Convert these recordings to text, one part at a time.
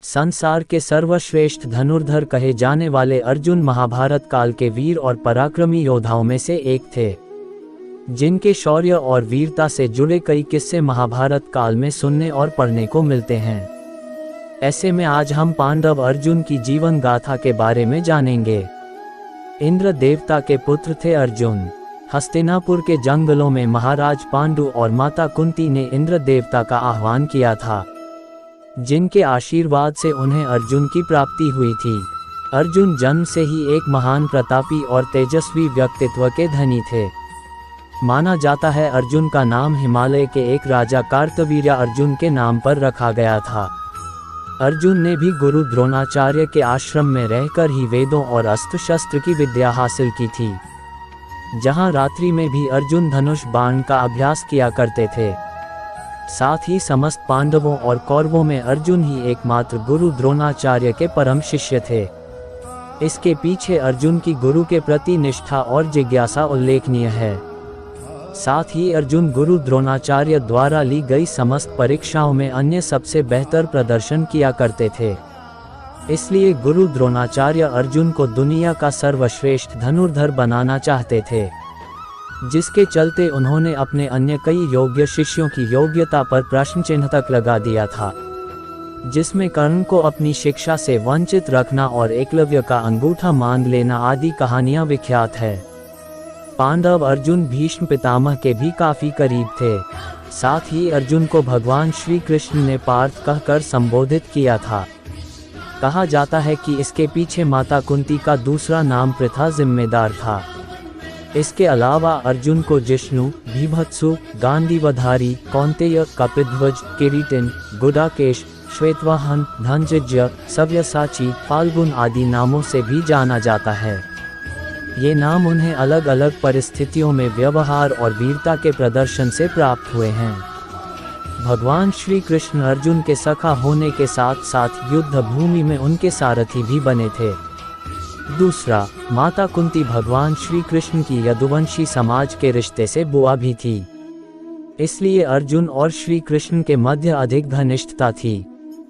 संसार के सर्वश्रेष्ठ धनुर्धर कहे जाने वाले अर्जुन महाभारत काल के वीर और पराक्रमी योद्धाओं में से एक थे, जिनके शौर्य और वीरता से जुड़े कई किस्से महाभारत काल में सुनने और पढ़ने को मिलते हैं। ऐसे में आज हम पांडव अर्जुन की जीवन गाथा के बारे में जानेंगे। इंद्र देवता के पुत्र थे अर्जुन। हस्तिनापुर के जंगलों में महाराज पांडु और माता कुंती ने इंद्र देवता का आह्वान किया था, जिनके आशीर्वाद से उन्हें अर्जुन की प्राप्ति हुई थी। अर्जुन जन्म से ही एक महान प्रतापी और तेजस्वी व्यक्तित्व के धनी थे। माना जाता है अर्जुन का नाम हिमालय के एक राजा कार्तवीर्य अर्जुन के नाम पर रखा गया था। अर्जुन ने भी गुरु द्रोणाचार्य के आश्रम में रहकर ही वेदों और अस्त्र शस्त्र की विद्या हासिल की थी, जहां रात्रि में भी अर्जुन धनुष बाण का अभ्यास किया करते थे। साथ ही समस्त पांडवों और कौरवों में अर्जुन ही एकमात्र गुरु द्रोणाचार्य के परम शिष्य थे। इसके पीछे अर्जुन की गुरु के प्रति निष्ठा और जिज्ञासा उल्लेखनीय है। साथ ही अर्जुन गुरु द्रोणाचार्य द्वारा ली गई समस्त परीक्षाओं में अन्य सबसे बेहतर प्रदर्शन किया करते थे। इसलिए गुरु द्रोणाचार्य अर्जुन को दुनिया का सर्वश्रेष्ठ धनुर्धर बनाना चाहते थे, जिसके चलते उन्होंने अपने अन्य कई योग्य शिष्यों की योग्यता पर प्रश्न चिन्ह तक लगा दिया था, जिसमें कर्ण को अपनी शिक्षा से वंचित रखना और एकलव्य का अंगूठा मान लेना आदि कहानियां विख्यात है। पांडव अर्जुन भीष्म पितामह के भी काफी करीब थे। साथ ही अर्जुन को भगवान श्री कृष्ण ने पार्थ कहकर संबोधित किया था। कहा जाता है कि इसके पीछे माता कुंती का दूसरा नाम पृथा जिम्मेदार था। इसके अलावा अर्जुन को जिष्णु, भीभत्सु, गांडीवधारी, कौंतेय, कपिध्वज, किरीटिन, गुडाकेश, श्वेतवाहन, धनंजय, सव्यसाची, फाल्गुन आदि नामों से भी जाना जाता है। ये नाम उन्हें अलग अलग परिस्थितियों में व्यवहार और वीरता के प्रदर्शन से प्राप्त हुए हैं। भगवान श्री कृष्ण अर्जुन के सखा होने के साथ साथ युद्ध भूमि में उनके सारथी भी बने थे। दूसरा, माता कुंती भगवान श्री कृष्ण की यदुवंशी समाज के रिश्ते से बुआ भी थी। इसलिए अर्जुन और श्री कृष्ण के मध्य अधिक घनिष्ठता थी।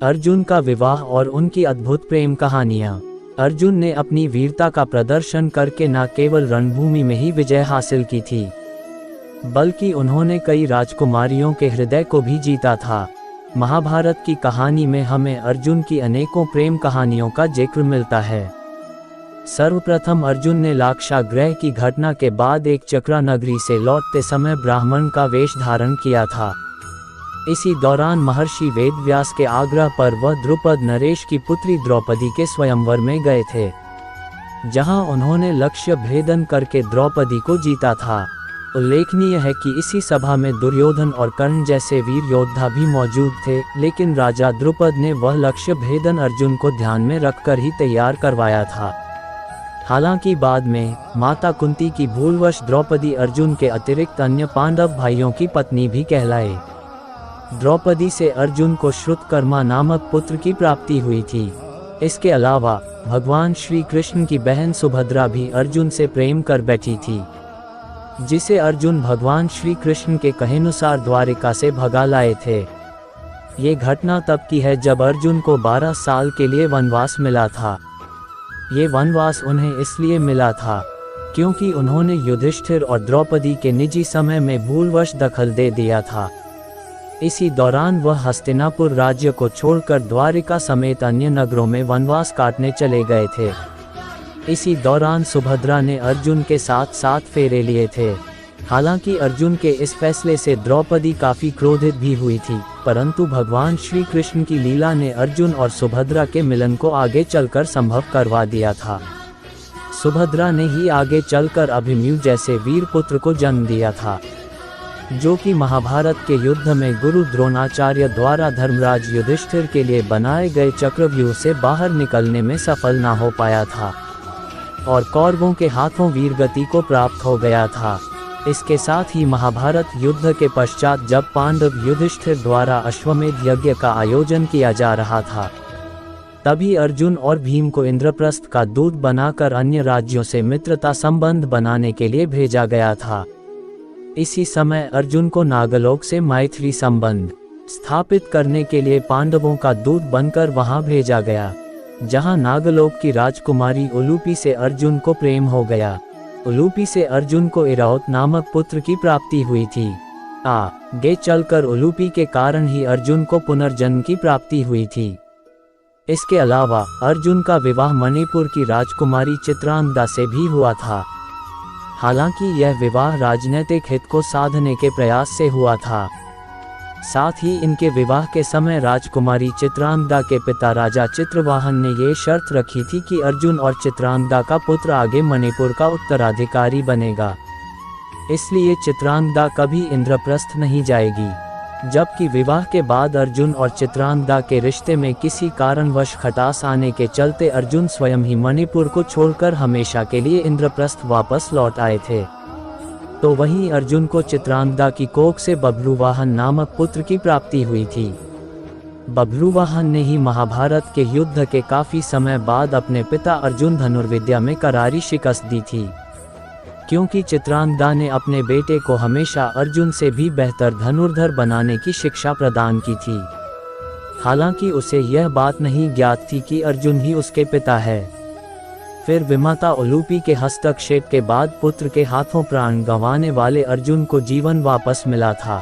अर्जुन का विवाह और उनकी अद्भुत प्रेम कहानियां। अर्जुन ने अपनी वीरता का प्रदर्शन करके न केवल रणभूमि में ही विजय हासिल की थी, बल्कि उन्होंने कई राजकुमारियों के हृदय को भी जीता था। महाभारत की कहानी में हमें अर्जुन की अनेकों प्रेम कहानियों का जिक्र मिलता है। सर्वप्रथम अर्जुन ने लाक्षागृह की घटना के बाद एक चक्रा नगरी से लौटते समय ब्राह्मण का वेश धारण किया था। इसी दौरान महर्षि वेदव्यास के आग्रह पर वह द्रुपद नरेश की पुत्री द्रौपदी के स्वयंवर में गए थे, जहां उन्होंने लक्ष्य भेदन करके द्रौपदी को जीता था। उल्लेखनीय है कि इसी सभा में दुर्योधन और कर्ण जैसे वीर योद्धा भी मौजूद थे, लेकिन राजा द्रुपद ने वह लक्ष्य भेदन अर्जुन को ध्यान में रखकर ही तैयार करवाया था। हालांकि बाद में माता कुंती की भूलवश द्रौपदी अर्जुन के अतिरिक्त अन्य पांडव भाइयों की पत्नी भी कहलाए। द्रौपदी से अर्जुन को श्रुतकर्मा नामक पुत्र की प्राप्ति हुई थी। इसके अलावा भगवान श्री कृष्ण की बहन सुभद्रा भी अर्जुन से प्रेम कर बैठी थी, जिसे अर्जुन भगवान श्री कृष्ण के कहेनुसार द्वारिका से भगा लाए थे। ये घटना तब की है जब अर्जुन को 12 साल के लिए वनवास मिला था। ये वनवास उन्हें इसलिए मिला था क्योंकि उन्होंने युधिष्ठिर और द्रौपदी के निजी समय में भूलवश दखल दे दिया था। इसी दौरान वह हस्तिनापुर राज्य को छोड़कर द्वारिका समेत अन्य नगरों में वनवास काटने चले गए थे। इसी दौरान सुभद्रा ने अर्जुन के साथ 7 फेरे लिए थे। हालांकि अर्जुन के इस फैसले से द्रौपदी काफी क्रोधित भी हुई थी, परंतु भगवान श्री कृष्ण की लीला ने अर्जुन और सुभद्रा के मिलन को आगे चलकर संभव करवा दिया था। सुभद्रा ने ही आगे चलकर अभिमन्यु जैसे वीर पुत्र को जन्म दिया था, जो कि महाभारत के युद्ध में गुरु द्रोणाचार्य द्वारा धर्मराज युधिष्ठिर के लिए बनाए गए चक्रव्यूह से बाहर निकलने में सफल न हो पाया था और कौरवों के हाथों वीरगति को प्राप्त हो गया था। इसके साथ ही महाभारत युद्ध के पश्चात जब पांडव युधिष्ठिर द्वारा अश्वमेध यज्ञ का आयोजन किया जा रहा था, तभी अर्जुन और भीम को इंद्रप्रस्थ का दूत बनाकर अन्य राज्यों से मित्रता संबंध बनाने के लिए भेजा गया था। इसी समय अर्जुन को नागलोक से मैत्री संबंध स्थापित करने के लिए पांडवों का दूत बनकर वहां भेजा गया, जहां नागलोक की राजकुमारी उलूपी से अर्जुन को प्रेम हो गया। उलूपी से अर्जुन को इरावत नामक पुत्र की प्राप्ति हुई थी। आगे चलकर उलूपी के कारण ही अर्जुन को पुनर्जन्म की प्राप्ति हुई थी। इसके अलावा अर्जुन का विवाह मणिपुर की राजकुमारी चित्रांगदा से भी हुआ था। हालांकि यह विवाह राजनीतिक हित को साधने के प्रयास से हुआ था। साथ ही इनके विवाह के समय राजकुमारी चित्रांगदा के पिता राजा चित्रवाहन ने ये शर्त रखी थी कि अर्जुन और चित्रांगदा का पुत्र आगे मणिपुर का उत्तराधिकारी बनेगा। इसलिए चित्रांगदा कभी इंद्रप्रस्थ नहीं जाएगी। जबकि विवाह के बाद अर्जुन और चित्रांगदा के रिश्ते में किसी कारणवश खटास आने के चलते अर्जुन स्वयं ही मणिपुर को छोड़कर हमेशा के लिए इंद्रप्रस्थ वापस लौट आए थे। तो वहीं अर्जुन को चित्रांगदा की कोख से बभ्रुवाहन नामक पुत्र की प्राप्ति हुई थी। बभ्रुवाहन ने ही महाभारत के युद्ध के काफी समय बाद अपने पिता अर्जुन धनुर्विद्या में करारी शिकस्त दी थी, क्योंकि चित्रांगदा ने अपने बेटे को हमेशा अर्जुन से भी बेहतर धनुर्धर बनाने की शिक्षा प्रदान की थी। हालांकि उसे यह बात नहीं ज्ञात थी कि अर्जुन ही उसके पिता है। फिर विमाता उलूपी के हस्तक्षेप के बाद पुत्र के हाथों प्राण गंवाने वाले अर्जुन को जीवन वापस मिला था।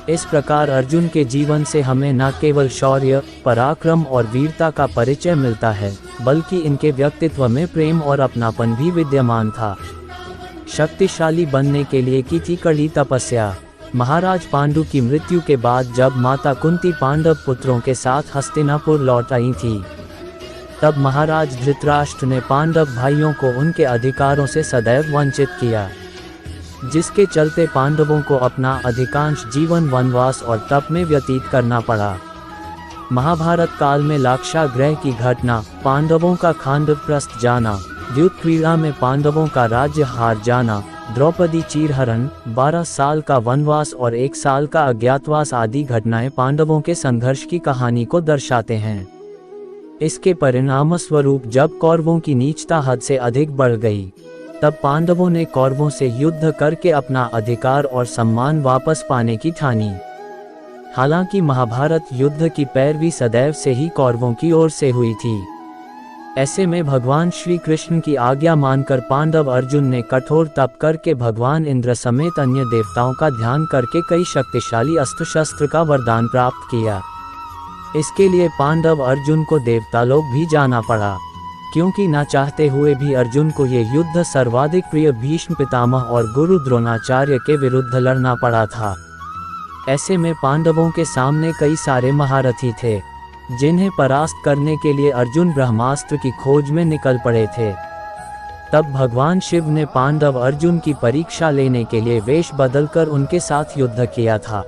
इस प्रकार अर्जुन के जीवन से हमें न केवल शौर्य, पराक्रम और वीरता का परिचय मिलता है, बल्कि इनके व्यक्तित्व में प्रेम और अपनापन भी विद्यमान था। शक्तिशाली बनने के लिए की थी कड़ी तपस्या। महाराज पांडु की मृत्यु के बाद जब माता कुंती पांडव पुत्रों के साथ हस्तिनापुर लौट आई थी, तब महाराज धृतराष्ट्र ने पांडव भाइयों को उनके अधिकारों से सदैव वंचित किया, जिसके चलते पांडवों को अपना अधिकांश जीवन वनवास और तप में व्यतीत करना पड़ा। महाभारत काल में लाक्षागृह की घटना, पांडवों का खांडवप्रस्थ जाना, युद्ध क्रीड़ा में पांडवों का राज्य हार जाना, द्रौपदी चीरहरण, 12 साल का वनवास और 1 साल का अज्ञातवास आदि घटनाएं पांडवों के संघर्ष की कहानी को दर्शाते हैं। इसके परिणाम स्वरूप जब कौरवों की नीचता हद से अधिक बढ़ गई, तब पांडवों ने कौरवों से युद्ध करके अपना अधिकार और सम्मान वापस पाने की ठानी। हालांकि महाभारत युद्ध की पैरवी सदैव से ही कौरवों की ओर से हुई थी। ऐसे में भगवान श्री कृष्ण की आज्ञा मानकर पांडव अर्जुन ने कठोर तप करके भगवान इंद्र समेत अन्य देवताओं का ध्यान करके कई शक्तिशाली अस्त्र शस्त्र का वरदान प्राप्त किया। इसके लिए पांडव अर्जुन को देवतालोक भी जाना पड़ा, क्योंकि न चाहते हुए भी अर्जुन को ये युद्ध सर्वाधिक प्रिय भीष्म पितामह और गुरु द्रोणाचार्य के विरुद्ध लड़ना पड़ा था। ऐसे में पांडवों के सामने कई सारे महारथी थे, जिन्हें परास्त करने के लिए अर्जुन ब्रह्मास्त्र की खोज में निकल पड़े थे। तब भगवान शिव ने पांडव अर्जुन की परीक्षा लेने के लिए वेश बदलकर उनके साथ युद्ध किया था।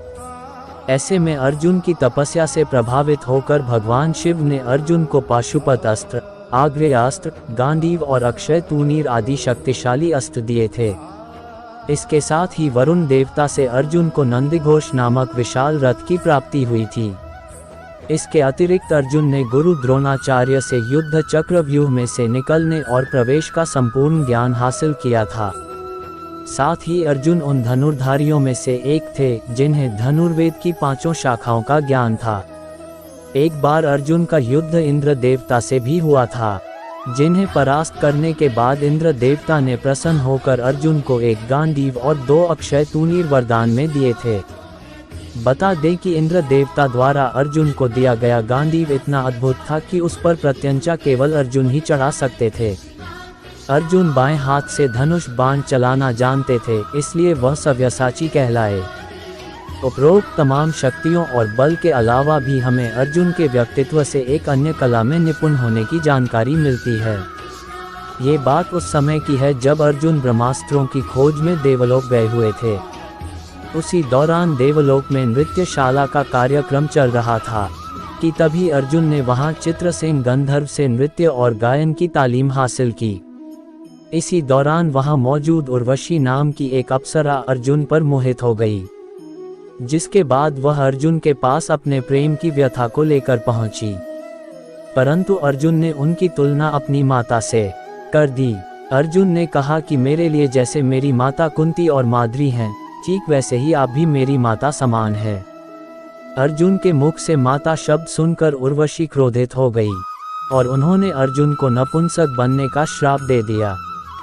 ऐसे में अर्जुन की तपस्या से प्रभावित होकर भगवान शिव ने अर्जुन को पाशुपत अस्त्र, आग्नेयास्त्र, गांडीव और अक्षय तूणीर आदि शक्तिशाली अस्त्र दिए थे। इसके साथ ही वरुण देवता से अर्जुन को नंदीघोष नामक विशाल रथ की प्राप्ति हुई थी। इसके अतिरिक्त अर्जुन ने गुरु द्रोणाचार्य से युद्ध चक्रव्यूह में से निकलने और प्रवेश का संपूर्ण ज्ञान हासिल किया था। साथ ही अर्जुन उन धनुर्धारियों में से एक थे जिन्हें धनुर्वेद की 5 शाखाओं का ज्ञान था। एक बार अर्जुन का युद्ध इंद्र देवता से भी हुआ था, जिन्हें परास्त करने के बाद इंद्र देवता ने प्रसन्न होकर अर्जुन को एक गांडीव और 2 अक्षय तूणीर वरदान में दिए थे। बता दें कि इंद्र देवता द्वारा अर्जुन को दिया गया गांडीव इतना अद्भुत था कि उस पर प्रत्यंचा केवल अर्जुन ही चढ़ा सकते थे। अर्जुन बाएं हाथ से धनुष बाण चलाना जानते थे, इसलिए वह सव्यसाची कहलाए। उपरोक्त तमाम शक्तियों और बल के अलावा भी हमें अर्जुन के व्यक्तित्व से एक अन्य कला में निपुण होने की जानकारी मिलती है। ये बात उस समय की है जब अर्जुन ब्रह्मास्त्रों की खोज में देवलोक गए हुए थे। उसी दौरान देवलोक में नृत्यशाला का कार्यक्रम चल रहा था कि तभी अर्जुन ने वहां चित्रसेन गंधर्व से नृत्य और गायन की तालीम हासिल की। इसी दौरान वहां मौजूद उर्वशी नाम की एक अप्सरा अर्जुन पर मोहित हो गई, जिसके बाद वह अर्जुन के पास अपने प्रेम की व्यथा को लेकर पहुंची। परंतु अर्जुन ने उनकी तुलना अपनी माता से कर दी। अर्जुन ने कहा कि मेरे लिए जैसे मेरी माता कुंती और माद्री हैं, ठीक वैसे ही आप भी मेरी माता समान है। अर्जुन के मुख से माता शब्द सुनकर उर्वशी क्रोधित हो गई और उन्होंने अर्जुन को नपुंसक बनने का श्राप दे दिया।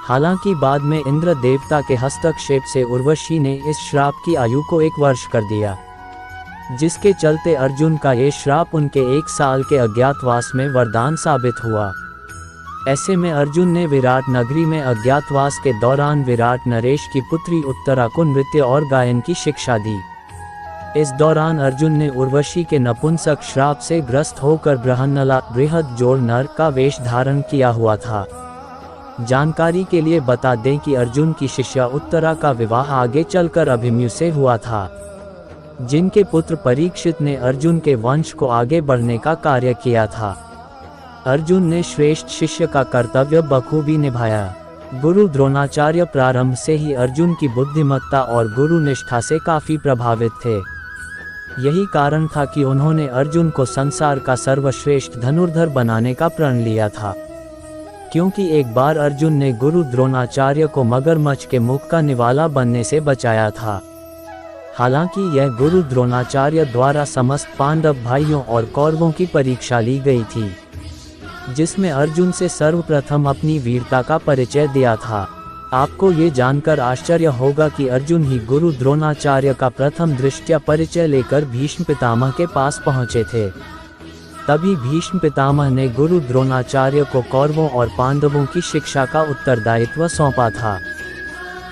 हालांकि बाद में इंद्र देवता के हस्तक्षेप से उर्वशी ने इस श्राप की आयु को 1 वर्ष कर दिया, जिसके चलते अर्जुन का ये श्राप उनके 1 साल के अज्ञातवास में वरदान साबित हुआ। ऐसे में अर्जुन ने विराट नगरी में अज्ञातवास के दौरान विराट नरेश की पुत्री उत्तरा को नृत्य और गायन की शिक्षा दी। इस दौरान अर्जुन ने उर्वशी के नपुंसक श्राप से ग्रस्त होकर बृहन्नला बृहद जोड़ नर का वेश धारण किया हुआ था। जानकारी के लिए बता दें कि अर्जुन की शिष्या उत्तरा का विवाह आगे चलकर अभिमन्यु से हुआ था, जिनके पुत्र परीक्षित ने अर्जुन के वंश को आगे बढ़ने का कार्य किया था। अर्जुन ने श्रेष्ठ शिष्य का कर्तव्य बखूबी निभाया। गुरु द्रोणाचार्य प्रारंभ से ही अर्जुन की बुद्धिमत्ता और गुरु निष्ठा से काफी प्रभावित थे। यही कारण था कि उन्होंने अर्जुन को संसार का सर्वश्रेष्ठ धनुर्धर बनाने का प्रण लिया था, क्योंकि एक बार अर्जुन ने गुरु द्रोणाचार्य को मगरमच्छ के मुख का निवाला बनने से बचाया था। हालांकि यह गुरु द्रोणाचार्य द्वारा समस्त पांडव भाइयों और कौरवों की परीक्षा ली गई थी, जिसमें अर्जुन से सर्वप्रथम अपनी वीरता का परिचय दिया था। आपको ये जानकर आश्चर्य होगा कि अर्जुन ही गुरु द्रोणाचार्य का प्रथम दृष्टया परिचय लेकर भीष्म पितामह के पास पहुँचे थे। तभी भीष्म पितामह ने गुरु द्रोणाचार्य को कौरवों और पांडवों की शिक्षा का उत्तरदायित्व सौंपा था।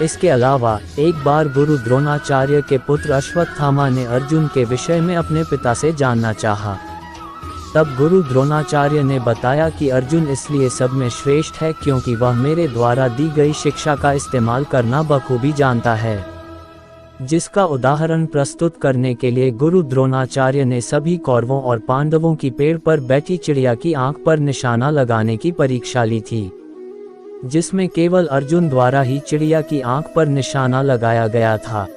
इसके अलावा एक बार गुरु द्रोणाचार्य के पुत्र अश्वत्थामा ने अर्जुन के विषय में अपने पिता से जानना चाहा। तब गुरु द्रोणाचार्य ने बताया कि अर्जुन इसलिए सब में श्रेष्ठ है क्योंकि वह मेरे द्वारा दी गई शिक्षा का इस्तेमाल करना बखूबी जानता है, जिसका उदाहरण प्रस्तुत करने के लिए गुरु द्रोणाचार्य ने सभी कौरवों और पांडवों की पेड़ पर बैठी चिड़िया की आंख पर निशाना लगाने की परीक्षा ली थी, जिसमें केवल अर्जुन द्वारा ही चिड़िया की आंख पर निशाना लगाया गया था।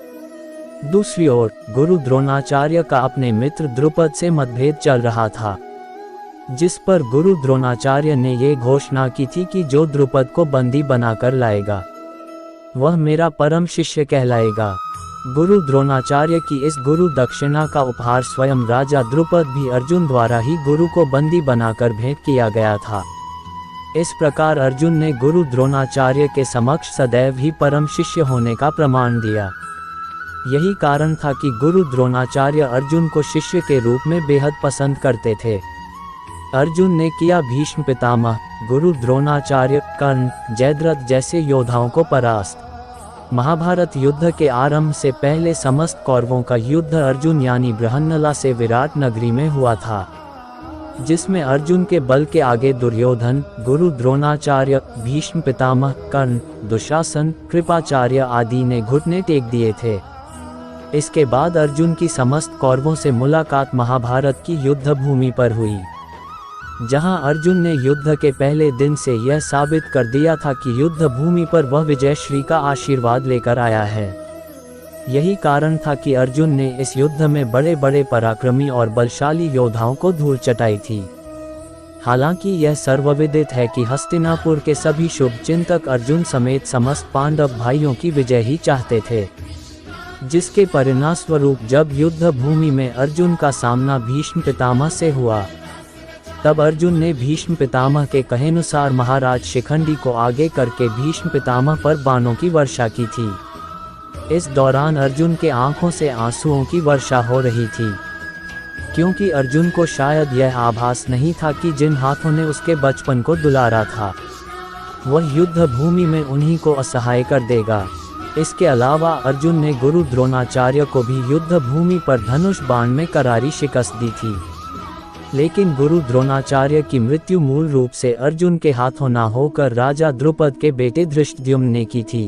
दूसरी ओर गुरु द्रोणाचार्य का अपने मित्र द्रुपद से मतभेद चल रहा था, जिस पर गुरु द्रोणाचार्य ने ये घोषणा की थी कि जो द्रुपद को बंदी बनाकर लाएगा वह मेरा परम शिष्य कहलाएगा। गुरु द्रोणाचार्य की इस गुरु दक्षिणा का उपहार स्वयं राजा द्रुपद भी अर्जुन द्वारा ही गुरु को बंदी बनाकर भेंट किया गया था। इस प्रकार अर्जुन ने गुरु द्रोणाचार्य के समक्ष सदैव ही परम शिष्य होने का प्रमाण दिया। यही कारण था कि गुरु द्रोणाचार्य अर्जुन को शिष्य के रूप में बेहद पसंद करते थे। अर्जुन ने किया भीष्म पितामह, गुरु द्रोणाचार्य, कर्ण, जयद्रथ जैसे योद्धाओं को परास्त। महाभारत युद्ध के आरंभ से पहले समस्त कौरवों का युद्ध अर्जुन यानी बृहन्नला से विराट नगरी में हुआ था, जिसमें अर्जुन के बल के आगे दुर्योधन, गुरु द्रोणाचार्य, भीष्म पितामह, कर्ण, दुशासन, कृपाचार्य आदि ने घुटने टेक दिए थे। इसके बाद अर्जुन की समस्त कौरवों से मुलाकात महाभारत की युद्ध भूमि पर हुई, जहां अर्जुन ने युद्ध के पहले दिन से यह साबित कर दिया था कि युद्ध भूमि पर वह विजयश्री का आशीर्वाद लेकर आया है। यही कारण था कि अर्जुन ने इस युद्ध में बड़े बड़े पराक्रमी और बलशाली योद्धाओं को धूल चटाई थी। हालांकि यह सर्वविदित है कि हस्तिनापुर के सभी शुभ चिंतक अर्जुन समेत समस्त पांडव भाइयों की विजय ही चाहते थे, जिसके परिणामस्वरूप जब युद्ध भूमि में अर्जुन का सामना भीष्म पितामह से हुआ, तब अर्जुन ने भीष्म पितामह के कहेनुसार महाराज शिखंडी को आगे करके भीष्म पितामह पर बाणों की वर्षा की थी। इस दौरान अर्जुन के आंखों से आंसुओं की वर्षा हो रही थी, क्योंकि अर्जुन को शायद यह आभास नहीं था कि जिन हाथों ने उसके बचपन को दुलारा था वह युद्ध भूमि में उन्हीं को असहाय कर देगा। इसके अलावा अर्जुन ने गुरु द्रोणाचार्य को भी युद्ध भूमि पर धनुष बाण में करारी शिकस्त दी थी, लेकिन गुरु द्रोणाचार्य की मृत्यु मूल रूप से अर्जुन के हाथों न होकर राजा द्रुपद के बेटे धृष्टद्युम्न ने की थी,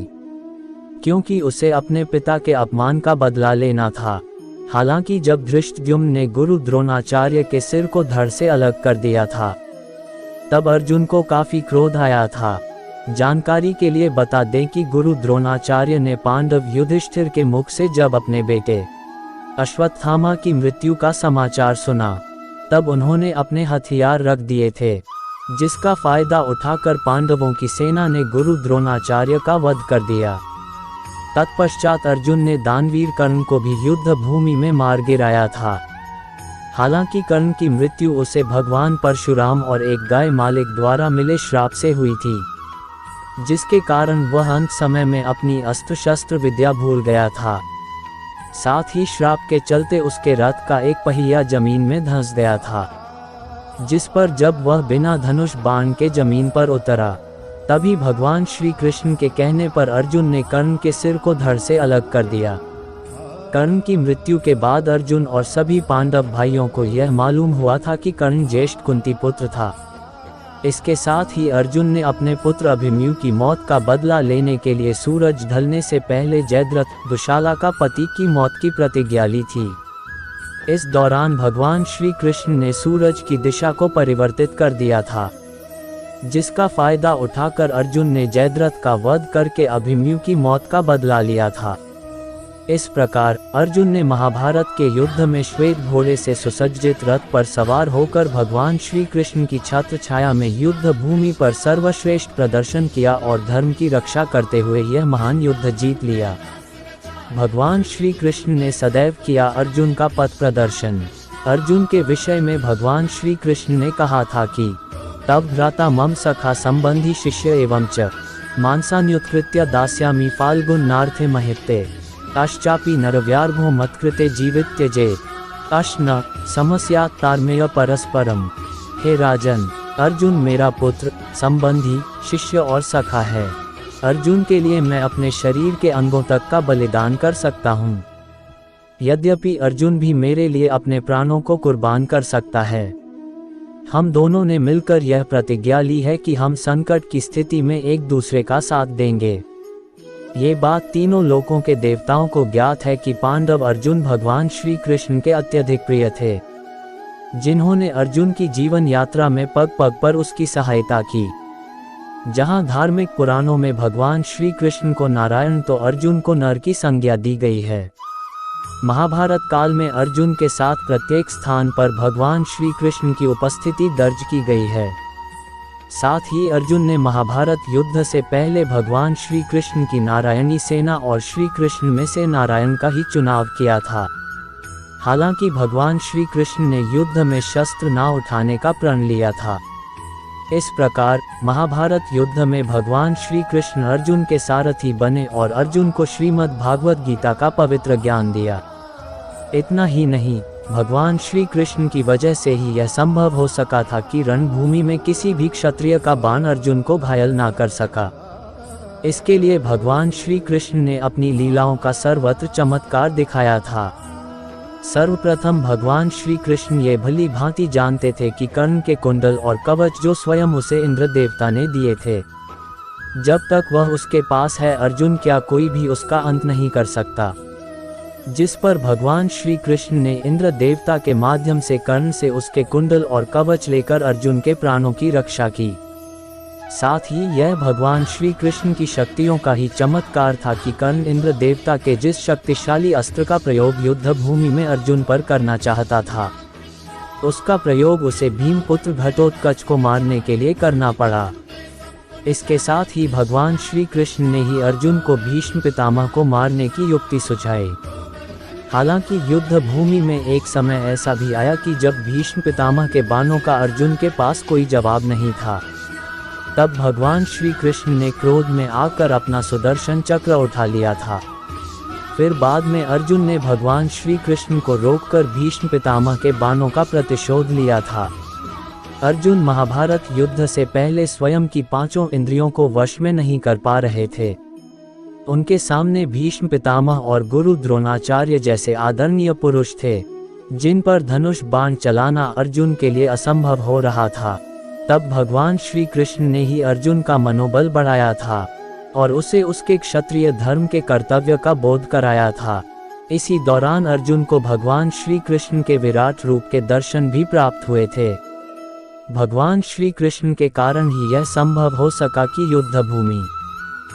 क्योंकि उसे अपने पिता के अपमान का बदला लेना था। हालांकि जब धृष्टद्युम्न ने गुरु द्रोणाचार्य के सिर को धड़ से अलग कर दिया था, तब अर्जुन को काफी क्रोध आया था। जानकारी के लिए बता दें कि गुरु द्रोणाचार्य ने पांडव युधिष्ठिर के मुख से जब अपने बेटे अश्वत्थामा की मृत्यु का समाचार सुना, तब उन्होंने अपने हथियार रख दिए थे, जिसका फायदा उठाकर पांडवों की सेना ने गुरु द्रोणाचार्य का वध कर दिया। तत्पश्चात अर्जुन ने दानवीर कर्ण को भी युद्ध भूमि में मार गिराया था। हालांकि कर्ण की मृत्यु उसे भगवान परशुराम और एक गाय मालिक द्वारा मिले श्राप से हुई थी, जिसके कारण वह अंत समय में अपनी अस्त्र शस्त्र विद्या भूल गया था। साथ ही श्राप के चलते उसके रथ का एक पहिया जमीन में धंस गया था, जिस पर जब वह बिना धनुष बाण के जमीन पर उतरा, तभी भगवान श्री कृष्ण के कहने पर अर्जुन ने कर्ण के सिर को धड़ से अलग कर दिया। कर्ण की मृत्यु के बाद अर्जुन और सभी पांडव भाइयों को यह मालूम हुआ था कि कर्ण ज्येष्ठ कुंती पुत्र था। इसके साथ ही अर्जुन ने अपने पुत्र अभिमन्यु की मौत का बदला लेने के लिए सूरज ढलने से पहले जयद्रथ दुशाला का पति की मौत की प्रतिज्ञा ली थी। इस दौरान भगवान श्री कृष्ण ने सूरज की दिशा को परिवर्तित कर दिया था, जिसका फायदा उठाकर अर्जुन ने जयद्रथ का वध करके अभिमन्यु की मौत का बदला लिया था। इस प्रकार अर्जुन ने महाभारत के युद्ध में श्वेत घोड़े से सुसज्जित रथ पर सवार होकर भगवान श्री कृष्ण की छत्र छाया में युद्ध भूमि पर सर्वश्रेष्ठ प्रदर्शन किया और धर्म की रक्षा करते हुए यह महान युद्ध जीत लिया। भगवान श्री कृष्ण ने सदैव किया अर्जुन का पथ प्रदर्शन। अर्जुन के विषय में भगवान श्री कृष्ण ने कहा था कि तब भ्राता मम सखा संबंधी शिष्य एवं च मांसान्युत्कृत्य दास्यामि फाल्गुन नार्थे महिते ताश्चापि नरव्यार्भो मत्कृते जीवित्य जे ताश्न समस्या तारमेय परस्परम। हे राजन, अर्जुन मेरा पुत्र, संबंधी, शिष्य और सखा है। अर्जुन के लिए मैं अपने शरीर के अंगों तक का बलिदान कर सकता हूँ। यद्यपि अर्जुन भी मेरे लिए अपने प्राणों को कुर्बान कर सकता है। हम दोनों ने मिलकर यह प्रतिज्ञा ली है कि हम संकट की स्थिति में एक दूसरे का साथ देंगे। ये बात तीनों लोकों के देवताओं को ज्ञात है कि पांडव अर्जुन भगवान श्री कृष्ण के अत्यधिक प्रिय थे, जिन्होंने अर्जुन की जीवन यात्रा में पग पग पर उसकी सहायता की। जहां धार्मिक पुराणों में भगवान श्री कृष्ण को नारायण तो अर्जुन को नर की संज्ञा दी गई है। महाभारत काल में अर्जुन के साथ प्रत्येक स्थान पर भगवान श्री कृष्ण की उपस्थिति दर्ज की गई है। साथ ही अर्जुन ने महाभारत युद्ध से पहले भगवान श्री कृष्ण की नारायणी सेना और श्री कृष्ण में से नारायण का ही चुनाव किया था। हालांकि भगवान श्री कृष्ण ने युद्ध में शस्त्र न उठाने का प्रण लिया था। इस प्रकार महाभारत युद्ध में भगवान श्री कृष्ण अर्जुन के सारथी बने और अर्जुन को श्रीमद् भागवत गीता का पवित्र ज्ञान दिया। इतना ही नहीं, भगवान श्री कृष्ण की वजह से ही यह संभव हो सका था कि रणभूमि में किसी भी क्षत्रिय का बाण अर्जुन को घायल ना कर सका। इसके लिए भगवान श्री कृष्ण ने अपनी लीलाओं का सर्वत्र चमत्कार दिखाया था। सर्वप्रथम भगवान श्री कृष्ण ये भली भांति जानते थे कि कर्ण के कुंडल और कवच जो स्वयं उसे इंद्र देवता ने दिए थे, जब तक वह उसके पास है अर्जुन क्या कोई भी उसका अंत नहीं कर सकता। जिस पर भगवान श्री कृष्ण ने इंद्र देवता के माध्यम से कर्ण से उसके कुंडल और कवच लेकर अर्जुन के प्राणों की रक्षा की। साथ ही यह भगवान श्री कृष्ण की शक्तियों का ही चमत्कार था कि कर्ण इंद्र देवता के जिस शक्तिशाली अस्त्र का प्रयोग युद्ध भूमि में अर्जुन पर करना चाहता था, उसका प्रयोग उसे भीमपुत्र घटोत्कच को मारने के लिए करना पड़ा। इसके साथ ही भगवान श्री कृष्ण ने ही अर्जुन को भीष्म पितामह को मारने की युक्ति सुझाई। हालांकि युद्ध भूमि में एक समय ऐसा भी आया कि जब भीष्म पितामह के बाणों का अर्जुन के पास कोई जवाब नहीं था, तब भगवान श्री कृष्ण ने क्रोध में आकर अपना सुदर्शन चक्र उठा लिया था। फिर बाद में अर्जुन ने भगवान श्री कृष्ण को रोककर भीष्म पितामह के बाणों का प्रतिशोध लिया था। अर्जुन महाभारत युद्ध से पहले स्वयं की पांचों इंद्रियों को वश में नहीं कर पा रहे थे। उनके सामने भीष्म पितामह और गुरु द्रोणाचार्य जैसे आदरणीय पुरुष थे, जिन पर धनुष बाण चलाना अर्जुन के लिए असंभव हो रहा था। तब भगवान श्री कृष्ण ने ही अर्जुन का मनोबल बढ़ाया था और उसे उसके क्षत्रिय धर्म के कर्तव्य का बोध कराया था। इसी दौरान अर्जुन को भगवान श्री कृष्ण के विराट रूप के दर्शन भी प्राप्त हुए थे। भगवान श्री कृष्ण के कारण ही यह संभव हो सका कि युद्ध भूमि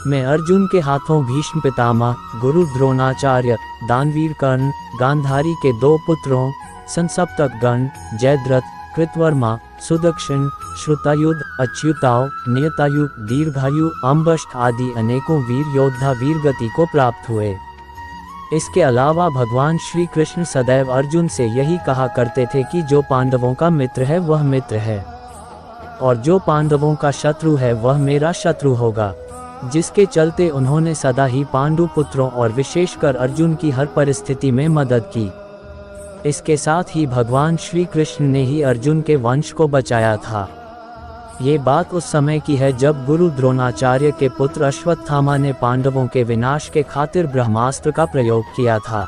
में अर्जुन के हाथों भीष्म पितामह, गुरु द्रोणाचार्य, दानवीर कर्ण, गांधारी के दो पुत्रों संसप्तक गण, जयद्रथ, कृतवर्मा, सुदक्षिण, श्रुतायुध, अच्युताव, नियतायु, दीर्घायु, अम्बष्ठ आदि अनेकों वीर योद्धा वीरगति को प्राप्त हुए। इसके अलावा भगवान श्री कृष्ण सदैव अर्जुन से यही कहा करते थे कि जो पांडवों का मित्र है वह मित्र है, और जो पांडवों का शत्रु है वह मेरा शत्रु होगा, जिसके चलते उन्होंने सदा ही पांडु पुत्रों और विशेषकर अर्जुन की हर परिस्थिति में मदद की। इसके साथ ही भगवान श्री कृष्ण ने ही अर्जुन के वंश को बचाया था। ये बात उस समय की है जब गुरु द्रोणाचार्य के पुत्र अश्वत्थामा ने पांडवों के विनाश के खातिर ब्रह्मास्त्र का प्रयोग किया था,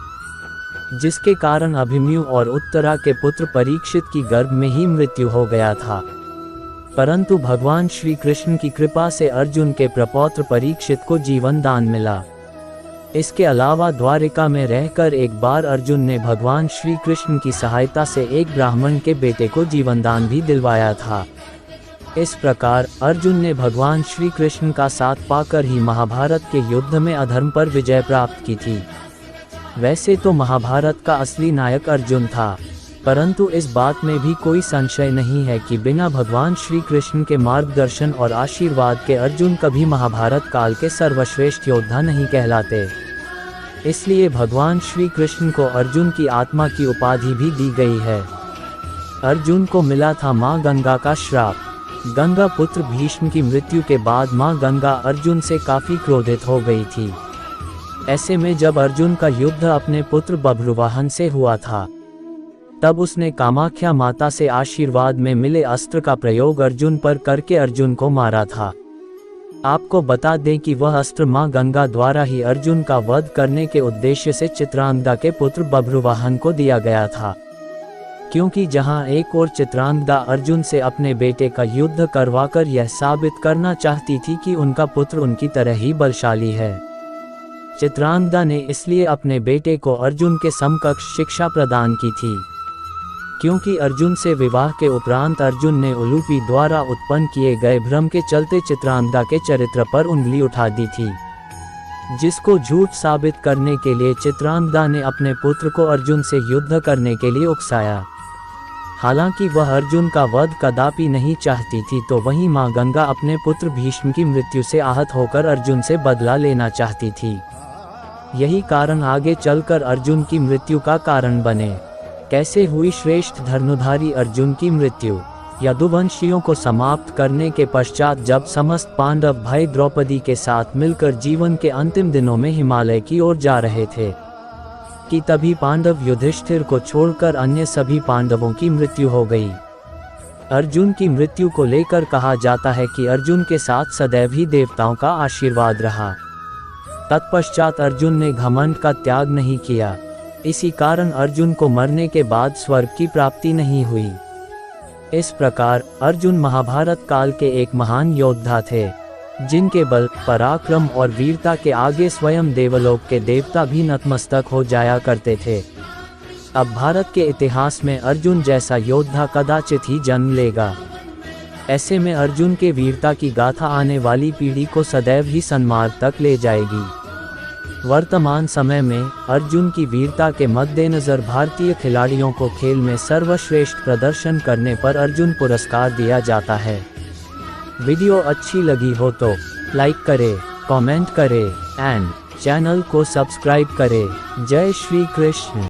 जिसके कारण अभिमन्यु और उत्तरा के पुत्र परीक्षित की गर्भ में ही मृत्यु हो गया था। परंतु भगवान श्री कृष्ण की कृपा से अर्जुन के प्रपौत्र परीक्षित को जीवन दान मिला। इसके अलावा द्वारिका में रहकर एक बार अर्जुन ने भगवान श्री कृष्ण की सहायता से एक ब्राह्मण के बेटे को जीवन दान भी दिलवाया था। इस प्रकार अर्जुन ने भगवान श्री कृष्ण का साथ पाकर ही महाभारत के युद्ध में अधर्म पर विजय प्राप्त की थी। वैसे तो महाभारत का असली नायक अर्जुन था, परंतु इस बात में भी कोई संशय नहीं है कि बिना भगवान श्री कृष्ण के मार्गदर्शन और आशीर्वाद के अर्जुन कभी महाभारत काल के सर्वश्रेष्ठ योद्धा नहीं कहलाते। इसलिए भगवान श्री कृष्ण को अर्जुन की आत्मा की उपाधि भी दी गई है। अर्जुन को मिला था माँ गंगा का श्राप। गंगा पुत्र भीष्म की मृत्यु के बाद माँ गंगा अर्जुन से काफी क्रोधित हो गई थी। ऐसे में जब अर्जुन का युद्ध अपने पुत्र बभ्रुवाहन से हुआ था, तब उसने कामाख्या माता से आशीर्वाद में मिले अस्त्र का प्रयोग अर्जुन पर करके अर्जुन को मारा था। आपको बता दें कि वह अस्त्र माँ गंगा द्वारा ही अर्जुन का वध करने के उद्देश्य से चित्रांगदा के पुत्र बभ्रुवाहन को दिया गया था, क्योंकि जहां एक और चित्रांगदा अर्जुन से अपने बेटे का युद्ध करवाकर यह साबित करना चाहती थी कि उनका पुत्र उनकी तरह ही बलशाली है। चित्रांगदा ने इसलिए अपने बेटे को अर्जुन के समकक्ष शिक्षा प्रदान की थी, क्योंकि अर्जुन से विवाह के उपरांत अर्जुन ने उलूपी द्वारा उत्पन्न किए गए भ्रम के चलते चित्रांगदा के चरित्र पर उंगली उठा दी थी, जिसको झूठ साबित करने के लिए चित्रांगदा ने अपने पुत्र को अर्जुन से युद्ध करने के लिए उकसाया। हालांकि वह अर्जुन का वध कदापि नहीं चाहती थी, तो वहीं मां गंगा अपने पुत्र भीष्म की मृत्यु से आहत होकर अर्जुन से बदला लेना चाहती थी। यही कारण आगे चलकर अर्जुन की मृत्यु का कारण बने। कैसे हुई श्रेष्ठ धनुधारी अर्जुन की मृत्यु? यदुवंशियों को समाप्त करने के पश्चात जब समस्त पांडव भाई द्रौपदी के साथ मिलकर जीवन के अंतिम दिनों में हिमालय की ओर जा रहे थे, कि तभी पांडव युधिष्ठिर को छोड़कर अन्य सभी पांडवों की मृत्यु हो गई। अर्जुन की मृत्यु को लेकर कहा जाता है कि अर्जुन के साथ सदैव ही देवताओं का आशीर्वाद रहा। तत्पश्चात अर्जुन ने घमंड का त्याग नहीं किया, इसी कारण अर्जुन को मरने के बाद स्वर्ग की प्राप्ति नहीं हुई। इस प्रकार अर्जुन महाभारत काल के एक महान योद्धा थे, जिनके बल, पराक्रम और वीरता के आगे स्वयं देवलोक के देवता भी नतमस्तक हो जाया करते थे। अब भारत के इतिहास में अर्जुन जैसा योद्धा कदाचित ही जन्म लेगा। ऐसे में अर्जुन के वीरता की गाथा आने वाली पीढ़ी को सदैव ही सन्मार्ग तक ले जाएगी। वर्तमान समय में अर्जुन की वीरता के मद्देनजर भारतीय खिलाड़ियों को खेल में सर्वश्रेष्ठ प्रदर्शन करने पर अर्जुन पुरस्कार दिया जाता है। वीडियो अच्छी लगी हो तो लाइक करें, कमेंट करें एंड चैनल को सब्सक्राइब करें। जय श्री कृष्ण।